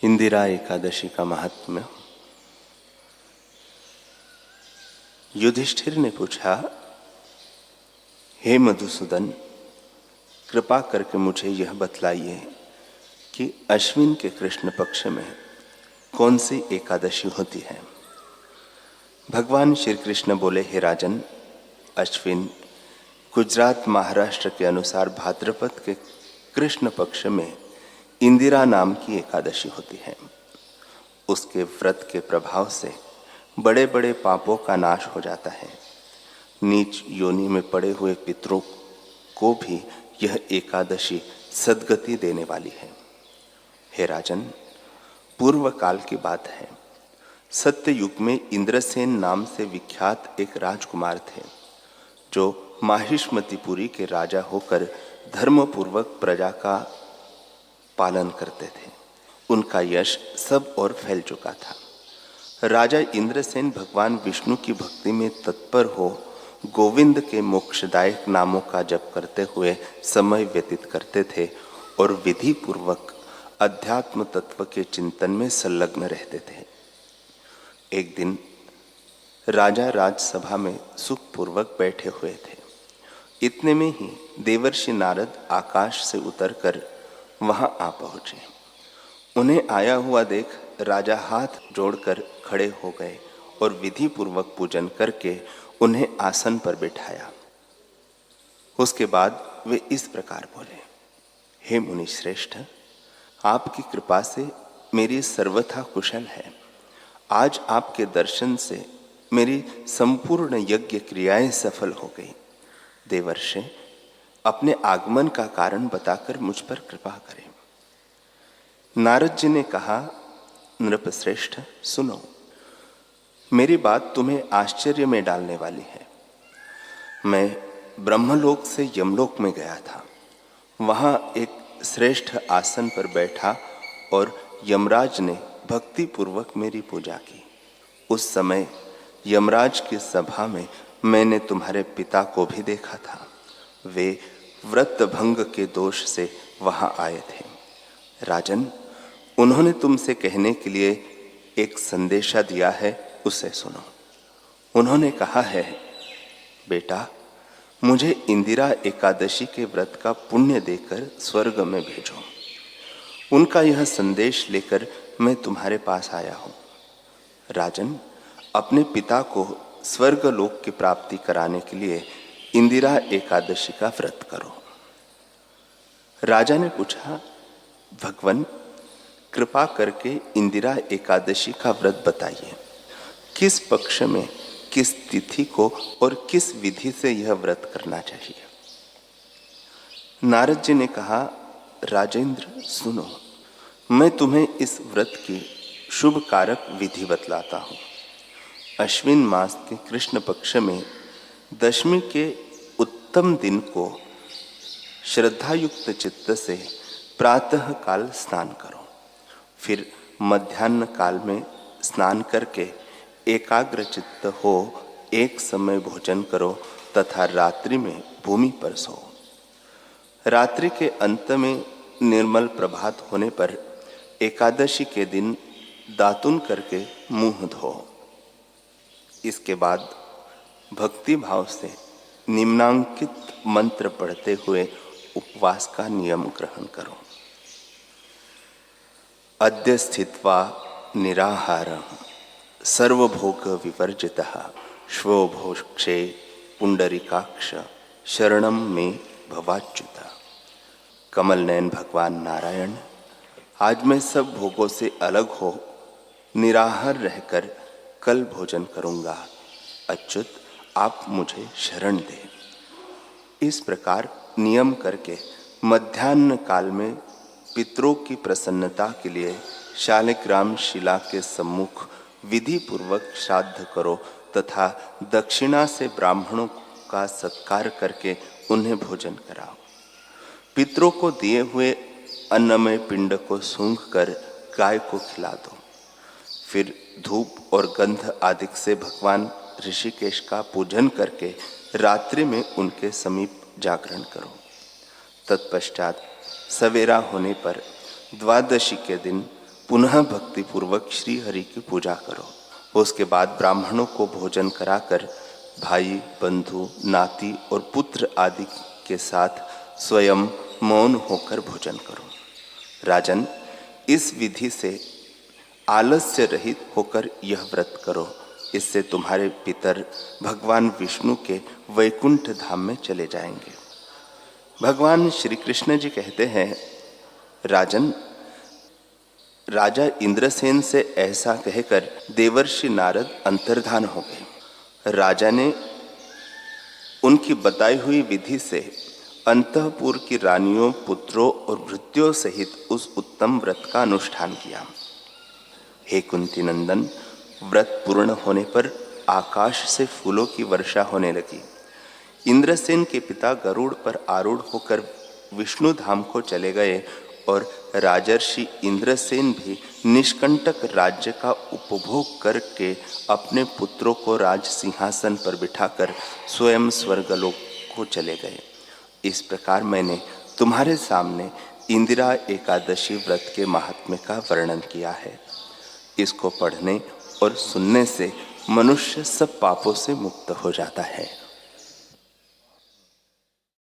इंदिरा एकादशी का महात्म्य। युधिष्ठिर ने पूछा, हे मधुसूदन, कृपा करके मुझे यह बतलाइए कि अश्विन के कृष्ण पक्ष में कौन सी एकादशी होती है। भगवान श्री कृष्ण बोले, हे राजन, अश्विन गुजरात महाराष्ट्र के अनुसार भाद्रपद के कृष्ण पक्ष में इंदिरा नाम की एकादशी होती है। उसके व्रत के प्रभाव से बड़े बड़े पापों का नाश हो जाता है। नीच योनि में पड़े हुए पितरों को भी यह एकादशी सद्गति देने वाली है। हे राजन, पूर्व काल की बात है। सत्य युग में इंद्रसेन नाम से विख्यात एक राजकुमार थे, जो माहिष्मतिपुरी के राजा होकर धर्मपूर्वक प्रजा का पालन करते थे। उनका यश सब ओर फैल चुका था। राजा इंद्रसेन भगवान विष्णु की भक्ति में तत्पर हो गोविंद के मोक्षदायक नामों का जप करते हुए समय व्यतीत करते थे और विधि पूर्वक अध्यात्म तत्व के चिंतन में संलग्न रहते थे। एक दिन राजा राजसभा में सुखपूर्वक बैठे हुए थे। इतने में ही देवर्षि नारद आकाश से उतरकर वहां आ पहुंचे। उन्हें आया हुआ देख राजा हाथ जोड़कर खड़े हो गए और विधि पूर्वक पूजन करके उन्हें आसन पर बिठाया। उसके बाद वे इस प्रकार बोले, हे मुनि श्रेष्ठ, आपकी कृपा से मेरी सर्वथा कुशल है। आज आपके दर्शन से मेरी संपूर्ण यज्ञ क्रियाएं सफल हो गई। देवर्षि, अपने आगमन का कारण बताकर मुझ पर कृपा करें। नारद जी ने कहा, नृपश्रेष्ठ, सुनो, मेरी बात तुम्हें आश्चर्य में डालने वाली है। मैं ब्रह्मलोक से यमलोक में गया था। वहां एक श्रेष्ठ आसन पर बैठा और यमराज ने भक्ति पूर्वक मेरी पूजा की। उस समय यमराज की सभा में मैंने तुम्हारे पिता को भी देखा था। वे व्रत भंग के दोष से वहां आए थे। राजन, उन्होंने तुमसे कहने के लिए एक संदेशा दिया है, उसे सुनो। उन्होंने कहा है, बेटा, मुझे इंदिरा एकादशी के व्रत का पुण्य देकर स्वर्ग में भेजो। उनका यह संदेश लेकर मैं तुम्हारे पास आया हूं। राजन, अपने पिता को स्वर्ग लोक की प्राप्ति कराने के लिए इंदिरा एकादशी का व्रत करो। राजा ने पूछा, भगवन, कृपा करके इंदिरा एकादशी का व्रत बताइए। किस पक्ष में, किस तिथि को और किस विधि से यह व्रत करना चाहिए। नारद जी ने कहा, राजेंद्र, सुनो, मैं तुम्हें इस व्रत की शुभ कारक विधि बतलाता हूं। अश्विन मास के कृष्ण पक्ष में दशमी के उत्तम दिन को श्रद्धायुक्त चित्त से प्रातः काल स्नान करो। फिर मध्याह्न काल में स्नान करके एकाग्र चित्त हो एक समय भोजन करो तथा रात्रि में भूमि पर सो। रात्रि के अंत में निर्मल प्रभात होने पर एकादशी के दिन दातुन करके मुंह धो। इसके बाद भक्ति भाव से निम्नांकित मंत्र पढ़ते हुए उपवास का नियम ग्रहण करो। अद्य स्थित्वा निराहारं सर्वभोग विवर्जितः श्वो भोक्षे पुंडरीकाक्ष शरणम में भवाच्युत। कमल नयन भगवान नारायण, आज मैं सब भोगों से अलग हो निराहार रहकर कल भोजन करूंगा। अच्युत, आप मुझे शरण दें। इस प्रकार नियम करके मध्याह्न काल में पितरों की प्रसन्नता के लिए शालिग्राम शिला के सम्मुख विधि पूर्वक श्राद्ध करो तथा दक्षिणा से ब्राह्मणों का सत्कार करके उन्हें भोजन कराओ। पितरों को दिए हुए अन्नमय पिंड को सूंघ कर गाय को खिला दो। फिर धूप और गंध आदि से भगवान ऋषिकेश का पूजन करके रात्रि में उनके समीप जागरण करो। तत्पश्चात सवेरा होने पर द्वादशी के दिन पुनः भक्ति पूर्वक श्री हरि की पूजा करो। उसके बाद ब्राह्मणों को भोजन कराकर भाई, बंधु, नाती और पुत्र आदि के साथ स्वयं मौन होकर भोजन करो। राजन, इस विधि से आलस्य रहित होकर यह व्रत करो। इससे तुम्हारे पितर भगवान विष्णु के वैकुंठ धाम में चले जाएंगे। भगवान श्री कृष्ण जी कहते हैं, राजन, राजा इंद्रसेन से ऐसा कहकर देवर्षि नारद अंतर्धान हो गए। राजा ने उनकी बताई हुई विधि से अंतःपुर की रानियों, पुत्रों और भृत्यों सहित उस उत्तम व्रत का अनुष्ठान किया। हे कुंती नंदन, व्रत पूर्ण होने पर आकाश से फूलों की वर्षा होने लगी। इंद्रसेन के पिता गरुड़ पर आरूढ़ होकर विष्णु धाम को चले गए और राजर्षि इंद्रसेन भी निष्कंटक राज्य का उपभोग करके अपने पुत्रों को राज सिंहासन पर बिठाकर स्वयं स्वर्गलोक को चले गए। इस प्रकार मैंने तुम्हारे सामने इंदिरा एकादशी व्रत के महात्म्य का वर्णन किया है। इसको पढ़ने और सुनने से मनुष्य सब पापों से मुक्त हो जाता है।